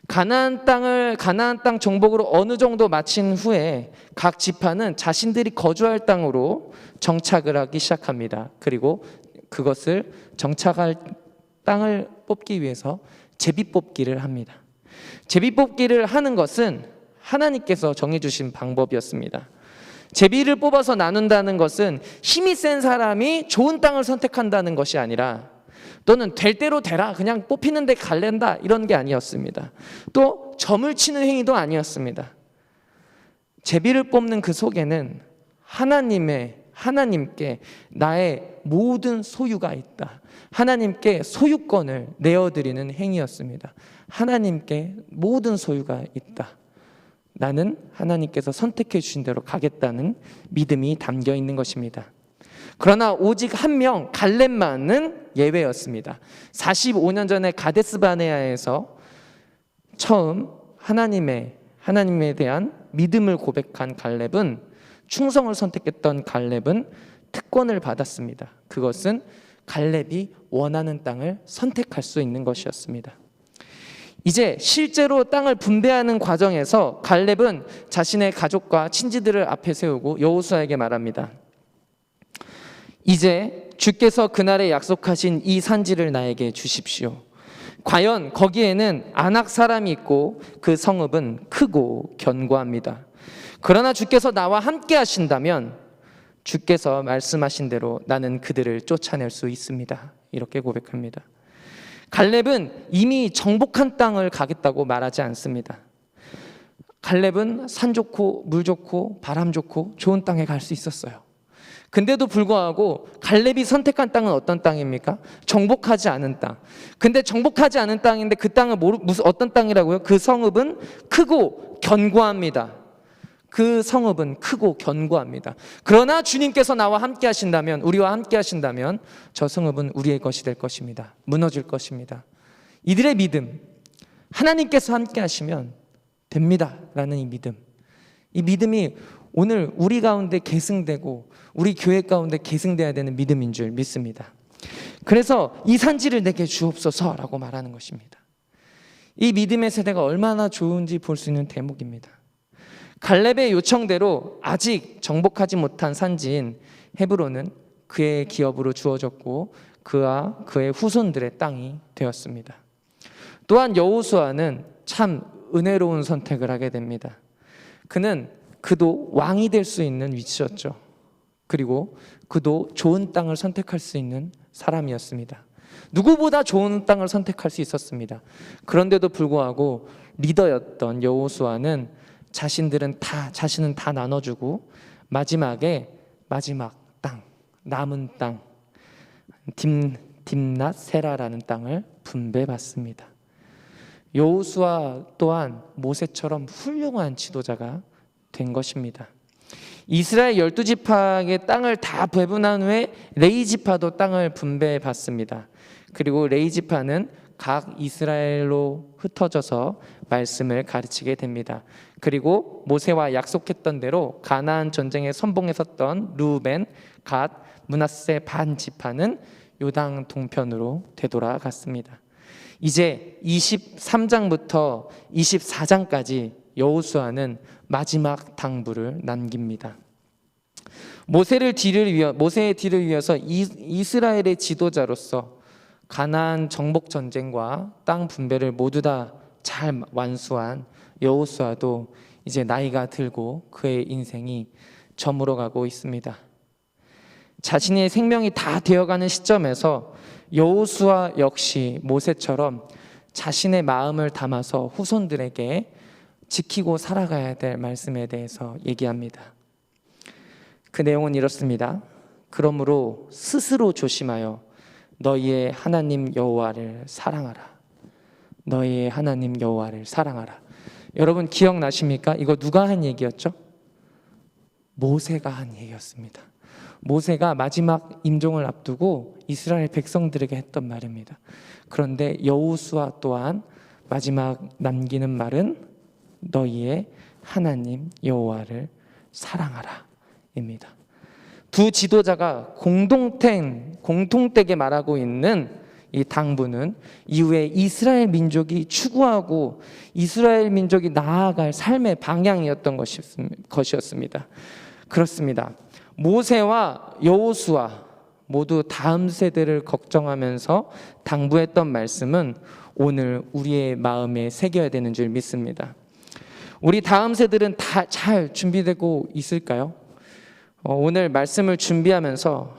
가나안 땅 정복으로 어느 정도 마친 후에 각 지파는 자신들이 거주할 땅으로 정착을 하기 시작합니다. 그리고 그것을 정착할 땅을 뽑기 위해서 제비뽑기를 합니다. 제비뽑기를 하는 것은 하나님께서 정해주신 방법이었습니다. 제비를 뽑아서 나눈다는 것은 힘이 센 사람이 좋은 땅을 선택한다는 것이 아니라, 또는 될 대로 되라, 그냥 뽑히는 데 갈랜다, 이런 게 아니었습니다. 또 점을 치는 행위도 아니었습니다. 제비를 뽑는 그 속에는 하나님께 나의 모든 소유가 있다, 하나님께 소유권을 내어드리는 행위였습니다. 하나님께 모든 소유가 있다, 나는 하나님께서 선택해 주신 대로 가겠다는 믿음이 담겨 있는 것입니다. 그러나 오직 한 명, 갈렙만은 예외였습니다. 45년 전에 가데스바네아에서 처음 하나님에 대한 믿음을 고백한 갈렙은, 충성을 선택했던 갈렙은 특권을 받았습니다. 그것은 갈렙이 원하는 땅을 선택할 수 있는 것이었습니다. 이제 실제로 땅을 분배하는 과정에서 갈렙은 자신의 가족과 친지들을 앞에 세우고 여호수아에게 말합니다. 이제 주께서 그날에 약속하신 이 산지를 나에게 주십시오. 과연 거기에는 아낙 사람이 있고 그 성읍은 크고 견고합니다. 그러나 주께서 나와 함께 하신다면 주께서 말씀하신 대로 나는 그들을 쫓아낼 수 있습니다. 이렇게 고백합니다. 갈렙은 이미 정복한 땅을 가겠다고 말하지 않습니다. 갈렙은 산 좋고 물 좋고 바람 좋고 좋은 땅에 갈 수 있었어요. 근데도 불구하고 갈렙이 선택한 땅은 어떤 땅입니까? 정복하지 않은 땅. 근데 정복하지 않은 땅인데 그 땅은 어떤 땅이라고요? 그 성읍은 크고 견고합니다. 그 성읍은 크고 견고합니다. 그러나 주님께서 나와 함께 하신다면, 우리와 함께 하신다면 저 성읍은 우리의 것이 될 것입니다. 무너질 것입니다. 이들의 믿음, 하나님께서 함께 하시면 됩니다 라는 이 믿음이 오늘 우리 가운데 계승되고 우리 교회 가운데 계승돼야 되는 믿음인 줄 믿습니다. 그래서 이 산지를 내게 주옵소서라고 말하는 것입니다. 이 믿음의 세대가 얼마나 좋은지 볼 수 있는 대목입니다. 갈렙의 요청대로 아직 정복하지 못한 산지인 헤브론은 그의 기업으로 주어졌고 그와 그의 후손들의 땅이 되었습니다. 또한 여호수아는 참 은혜로운 선택을 하게 됩니다. 그도 왕이 될 수 있는 위치였죠. 그리고 그도 좋은 땅을 선택할 수 있는 사람이었습니다. 누구보다 좋은 땅을 선택할 수 있었습니다. 그런데도 불구하고 리더였던 여호수아는 자신은 다 나눠주고 마지막 땅, 남은 땅 딥낫 세라라는 땅을 분배받습니다. 여호수아 또한 모세처럼 훌륭한 지도자가 된 것입니다. 이스라엘 12지파의 땅을 다 배분한 후에 레위지파도 땅을 분배받습니다. 그리고 레위지파는 각 이스라엘로 흩어져서 말씀을 가르치게 됩니다. 그리고 모세와 약속했던 대로 가나안 전쟁에 선봉에 섰던 루벤, 갓, 므낫세 반 지파는 요당 동편으로 되돌아갔습니다. 이제 23장부터 24장까지 여호수아는 마지막 당부를 남깁니다. 모세의 뒤를 이어서 이스라엘의 지도자로서 가나안 정복 전쟁과 땅 분배를 모두 다 잘 완수한 여호수아도 이제 나이가 들고 그의 인생이 저물어가고 있습니다. 자신의 생명이 다 되어가는 시점에서 여호수아 역시 모세처럼 자신의 마음을 담아서 후손들에게 지키고 살아가야 될 말씀에 대해서 얘기합니다. 그 내용은 이렇습니다. 그러므로 스스로 조심하여 너희의 하나님 여호와를 사랑하라. 너희의 하나님 여호와를 사랑하라. 여러분 기억나십니까? 이거 누가 한 얘기였죠? 모세가 한 얘기였습니다. 모세가 마지막 임종을 앞두고 이스라엘 백성들에게 했던 말입니다. 그런데 여호수아 또한 마지막 남기는 말은 너희의 하나님 여호와를 사랑하라 입니다. 두 지도자가 공통되게 말하고 있는 이 당부는 이후에 이스라엘 민족이 추구하고 이스라엘 민족이 나아갈 삶의 방향이었던 것이었습니다. 그렇습니다. 모세와 여호수아 모두 다음 세대를 걱정하면서 당부했던 말씀은 오늘 우리의 마음에 새겨야 되는 줄 믿습니다. 우리 다음 세대들은 다 잘 준비되고 있을까요? 오늘 말씀을 준비하면서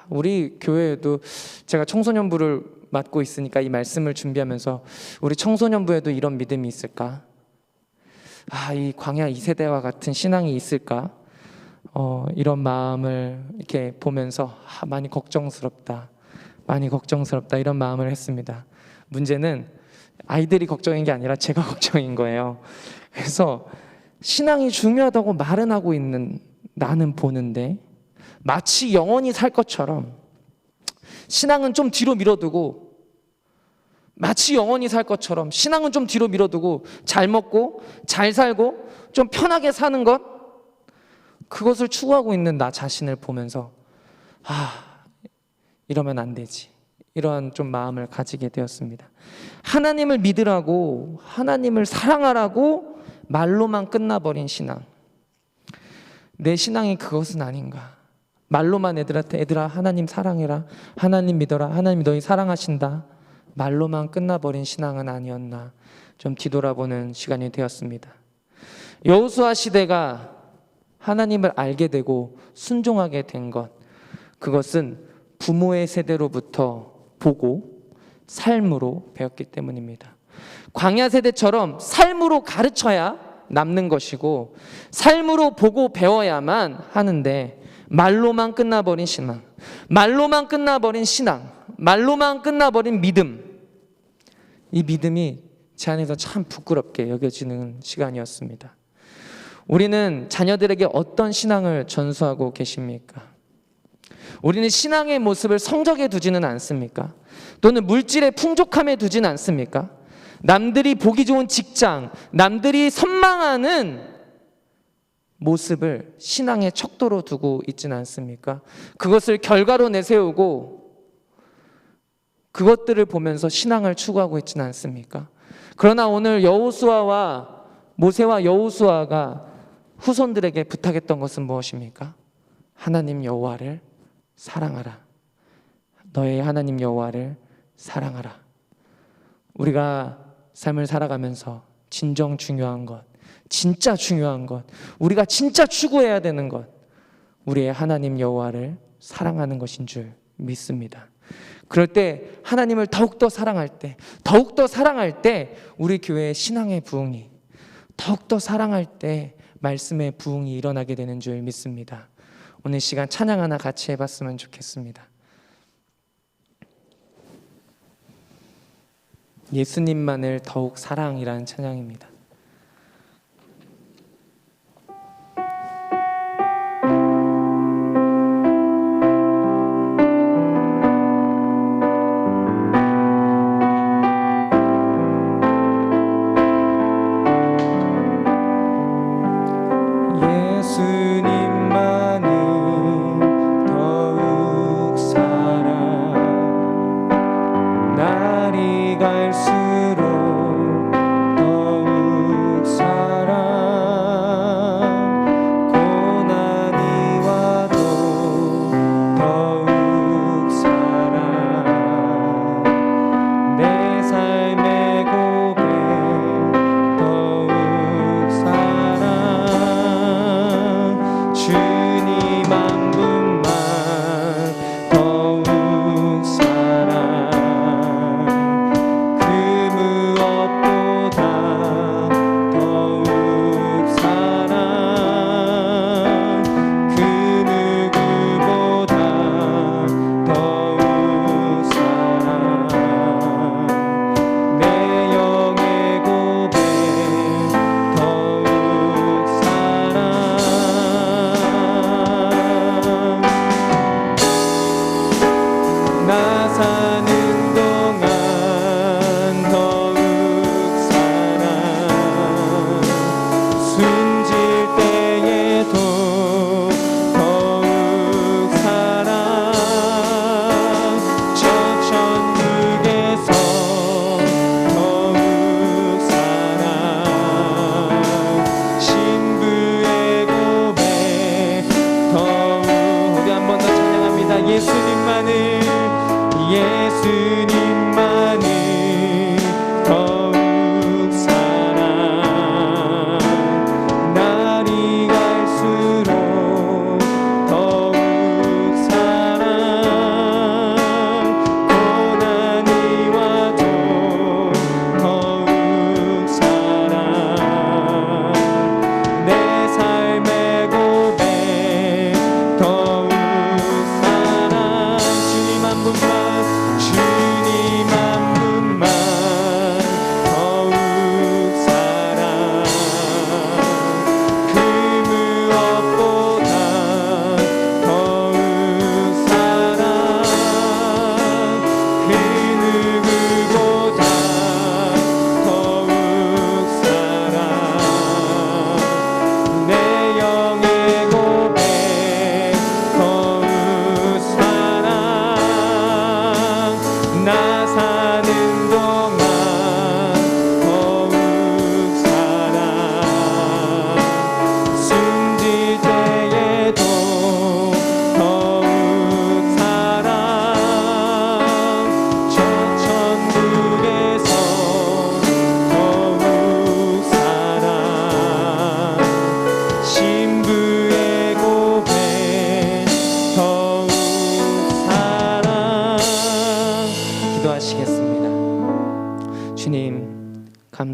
우리 교회에도 제가 청소년부를 맡고 있으니까 이 말씀을 준비하면서 우리 청소년부에도 이런 믿음이 있을까? 이 광야 2세대와 같은 신앙이 있을까? 이런 마음을 이렇게 보면서 많이 걱정스럽다 이런 마음을 했습니다. 문제는 아이들이 걱정인 게 아니라 제가 걱정인 거예요. 그래서 신앙이 중요하다고 말은 하고 있는 나는 보는데 마치 영원히 살 것처럼 신앙은 좀 뒤로 밀어두고 마치 영원히 살 것처럼 신앙은 좀 뒤로 밀어두고 잘 먹고 잘 살고 좀 편하게 사는 것 그것을 추구하고 있는 나 자신을 보면서 이러면 안 되지 이런 좀 마음을 가지게 되었습니다. 하나님을 믿으라고 하나님을 사랑하라고 말로만 끝나버린 신앙 내 신앙이 그것은 아닌가 말로만 애들한테 애들아 하나님 사랑해라 하나님 믿어라 하나님 너희 사랑하신다 말로만 끝나버린 신앙은 아니었나 좀 뒤돌아보는 시간이 되었습니다. 여호수아 시대가 하나님을 알게 되고 순종하게 된 것 그것은 부모의 세대로부터 보고 삶으로 배웠기 때문입니다. 광야 세대처럼 삶으로 가르쳐야 남는 것이고 삶으로 보고 배워야만 하는데 말로만 끝나버린 신앙 말로만 끝나버린 믿음 이 믿음이 제 안에서 참 부끄럽게 여겨지는 시간이었습니다. 우리는 자녀들에게 어떤 신앙을 전수하고 계십니까? 우리는 신앙의 모습을 성적에 두지는 않습니까? 또는 물질의 풍족함에 두지는 않습니까? 남들이 보기 좋은 직장, 남들이 선망하는 모습을 신앙의 척도로 두고 있지는 않습니까? 그것을 결과로 내세우고 그것들을 보면서 신앙을 추구하고 있지는 않습니까? 그러나 오늘 모세와 여호수아가 후손들에게 부탁했던 것은 무엇입니까? 하나님 여호와를 사랑하라. 너의 하나님 여호와를 사랑하라. 우리가 삶을 살아가면서 진정 중요한 것, 진짜 중요한 것, 우리가 진짜 추구해야 되는 것, 우리의 하나님 여호와를 사랑하는 것인 줄 믿습니다. 그럴 때 하나님을 더욱더 사랑할 때, 더욱더 사랑할 때 우리 교회의 신앙의 부흥이, 더욱더 사랑할 때 말씀의 부흥이 일어나게 되는 줄 믿습니다. 오늘 시간 찬양 하나 같이 해봤으면 좋겠습니다. 예수님만을 더욱 사랑이라는 찬양입니다.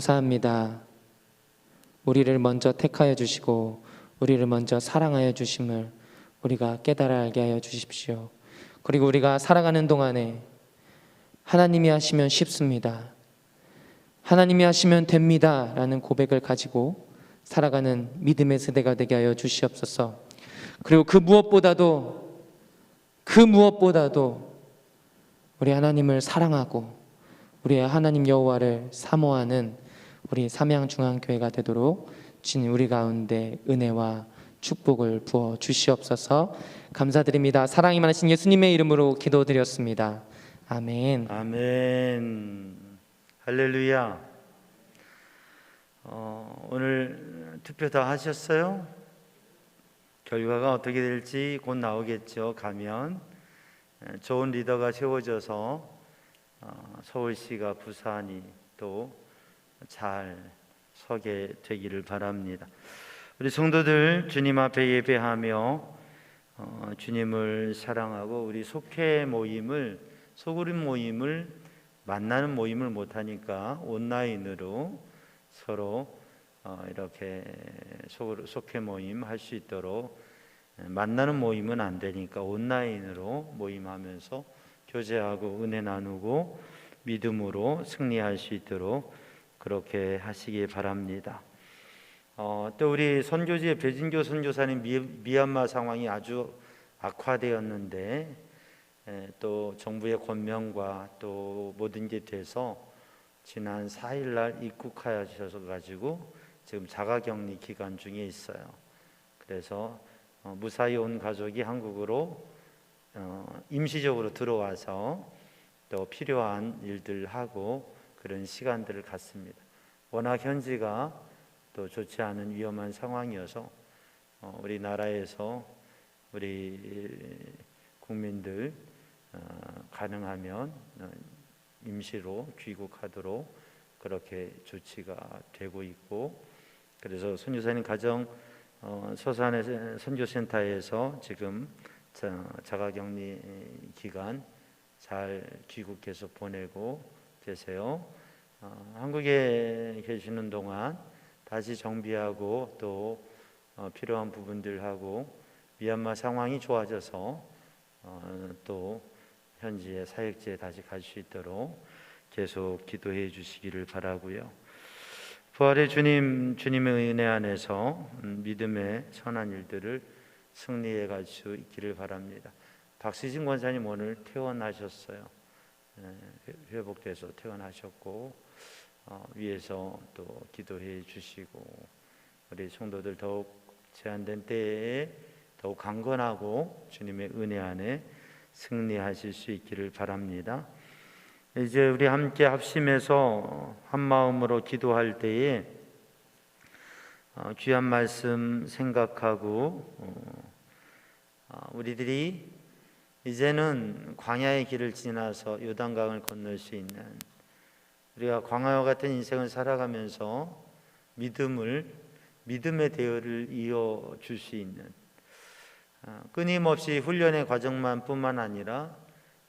감사합니다. 우리를 먼저 택하여 주시고 우리를 먼저 사랑하여 주심을 우리가 깨달아 알게 하여 주십시오. 그리고 우리가 살아가는 동안에 하나님이 하시면 쉽습니다, 하나님이 하시면 됩니다 라는 고백을 가지고 살아가는 믿음의 세대가 되게 하여 주시옵소서. 그리고 그 무엇보다도 우리 하나님을 사랑하고 우리의 하나님 여호와를 사모하는 우리 삼양중앙교회가 되도록 주님 우리 가운데 은혜와 축복을 부어 주시옵소서. 감사드립니다. 사랑이 많으신 예수님의 이름으로 기도드렸습니다. 아멘. 아멘. 할렐루야. 오늘 투표 다 하셨어요? 결과가 어떻게 될지 곧 나오겠죠. 가면 좋은 리더가 세워져서 서울시가 부산이 또 잘 서게 되기를 바랍니다. 우리 성도들 주님 앞에 예배하며 주님을 사랑하고 우리 속회 모임을, 소그룹 모임을, 만나는 모임을 못하니까 온라인으로 서로 이렇게 속회 모임 할 수 있도록, 만나는 모임은 안 되니까 온라인으로 모임하면서 교제하고 은혜 나누고 믿음으로 승리할 수 있도록 그렇게 하시기 바랍니다. 또 우리 선교지의 배진교 선교사님 미얀마 상황이 아주 악화되었는데 또 정부의 권면과 또 모든 게 돼서 지난 4일 날 입국하셔서 가지고 지금 자가격리 기간 중에 있어요. 그래서 무사히 온 가족이 한국으로 임시적으로 들어와서 또 필요한 일들 하고 그런 시간들을 갖습니다. 워낙 현지가 또 좋지 않은 위험한 상황이어서 우리나라에서 우리 국민들 가능하면 임시로 귀국하도록 그렇게 조치가 되고 있고, 그래서 선교사님 가정 서산의 선교센터에서 지금 자가격리 기간 잘 귀국해서 보내고 계세요. 한국에 계시는 동안 다시 정비하고 또 필요한 부분들하고 미얀마 상황이 좋아져서 또 현지의 사역지에 다시 갈 수 있도록 계속 기도해 주시기를 바라고요. 부활의 주님의 은혜 안에서 믿음의 선한 일들을 승리해 갈 수 있기를 바랍니다. 박시진 권사님 오늘 퇴원하셨어요. 회복돼서 퇴원하셨고 위에서 또 기도해 주시고 우리 성도들 더욱 제한된 때에 더욱 강건하고 주님의 은혜 안에 승리하실 수 있기를 바랍니다. 이제 우리 함께 합심해서 한 마음으로 기도할 때에 귀한 말씀 생각하고 우리들이 이제는 광야의 길을 지나서 요단강을 건널 수 있는, 우리가 광야와 같은 인생을 살아가면서 믿음의 대열을 이어줄 수 있는, 끊임없이 훈련의 과정만 뿐만 아니라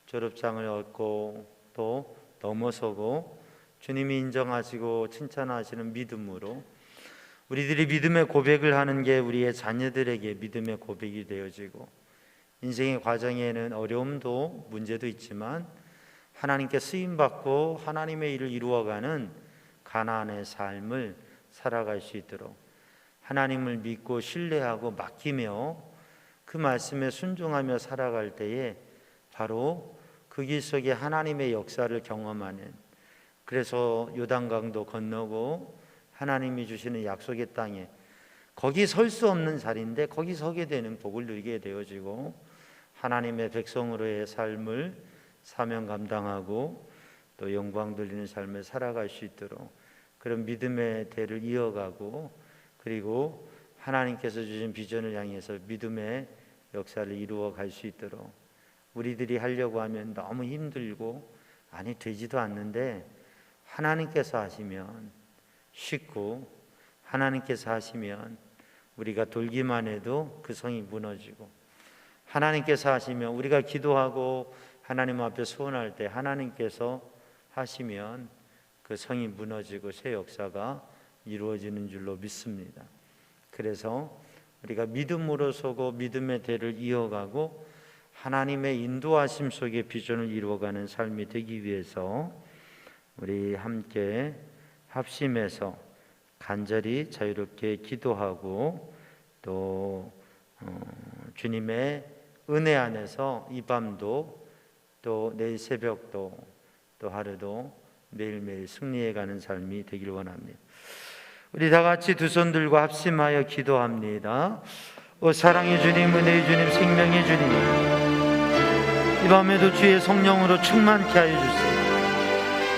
졸업장을 얻고 또 넘어서고 주님이 인정하시고 칭찬하시는 믿음으로 우리들이 믿음의 고백을 하는 게 우리의 자녀들에게 믿음의 고백이 되어지고, 인생의 과정에는 어려움도 문제도 있지만 하나님께 쓰임받고 하나님의 일을 이루어가는 가나안의 삶을 살아갈 수 있도록 하나님을 믿고 신뢰하고 맡기며 그 말씀에 순종하며 살아갈 때에 바로 그 길 속에 하나님의 역사를 경험하는, 그래서 요단강도 건너고 하나님이 주시는 약속의 땅에 거기 설 수 없는 자리인데 거기 서게 되는 복을 누리게 되어지고 하나님의 백성으로의 삶을 사명 감당하고 또 영광 돌리는 삶을 살아갈 수 있도록 그런 믿음의 대를 이어가고, 그리고 하나님께서 주신 비전을 향해서 믿음의 역사를 이루어 갈 수 있도록 우리들이 하려고 하면 너무 힘들고 아니 되지도 않는데 하나님께서 하시면 쉽고 하나님께서 하시면 우리가 돌기만 해도 그 성이 무너지고, 하나님께서 하시면 우리가 기도하고 하나님 앞에 소원할 때 하나님께서 하시면 그 성이 무너지고 새 역사가 이루어지는 줄로 믿습니다. 그래서 우리가 믿음으로 서고 믿음의 대를 이어가고 하나님의 인도하심 속에 비전을 이루어가는 삶이 되기 위해서 우리 함께 합심해서 간절히 자유롭게 기도하고 또 주님의 은혜 안에서 이 밤도 또 내일 새벽도 또 하루도 매일매일 승리해가는 삶이 되길 원합니다. 우리 다 같이 두 손 들고 합심하여 기도합니다. 오 사랑의 주님, 은혜의 주님, 생명의 주님, 이 밤에도 주의 성령으로 충만케 하여 주세요.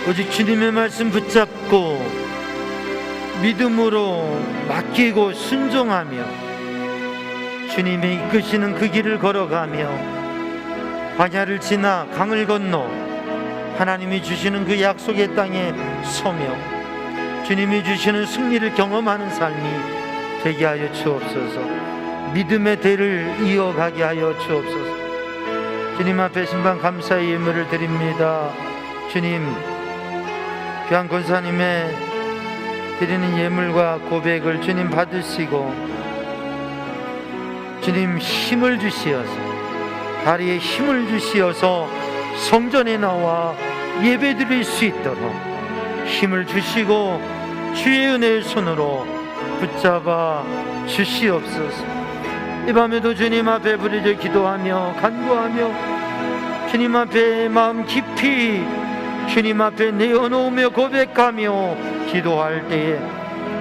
오직 주님의 말씀 붙잡고 믿음으로 맡기고 순종하며 주님이 이끄시는 그 길을 걸어가며 광야를 지나 강을 건너 하나님이 주시는 그 약속의 땅에 서며 주님이 주시는 승리를 경험하는 삶이 되게 하여 주옵소서. 믿음의 대를 이어가게 하여 주옵소서. 주님 앞에 신방 감사의 예물을 드립니다. 주님, 귀한 권사님의 드리는 예물과 고백을 주님 받으시고 주님 힘을 주시어서, 다리에 힘을 주시어서 성전에 나와 예배 드릴 수 있도록 힘을 주시고 주의 은혜의 손으로 붙잡아 주시옵소서. 이 밤에도 주님 앞에 부르짖어 기도하며 간구하며 주님 앞에 마음 깊이 주님 앞에 내어놓으며 고백하며 기도할 때에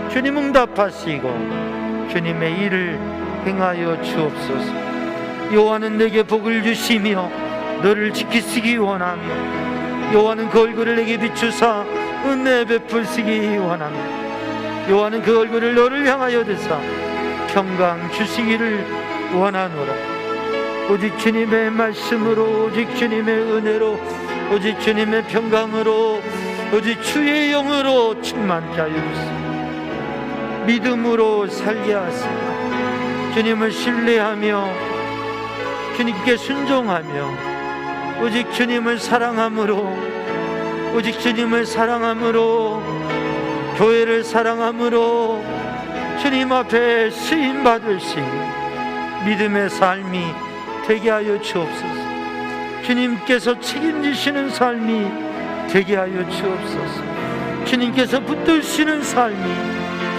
주님 응답하시고 주님의 일을 행하여 주옵소서. 여호와는 내게 복을 주시며 너를 지키시기 원하며 여호와는 그 얼굴을 내게 비추사 은혜 베푸시기 원하며 여호와는 그 얼굴을 너를 향하여 드사 평강 주시기를 원하노라. 오직 주님의 말씀으로, 오직 주님의 은혜로, 오직 주님의 평강으로, 오직 주의 영으로 충만케 하여 주시고 믿음으로 살게 하시고 주님을 신뢰하며 주님께 순종하며 오직 주님을 사랑함으로, 오직 주님을 사랑함으로, 교회를 사랑함으로 주님 앞에 쓰임받을 수 있는 믿음의 삶이 되게 하여 주옵소서. 주님께서 책임지시는 삶이 되게 하여 주옵소서. 주님께서 붙드시는 삶이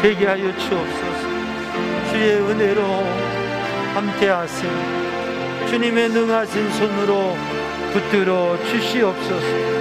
되게 하여 주옵소서. 주의 은혜로 함께하세요. 주님의 능하신 손으로 붙들어 주시옵소서.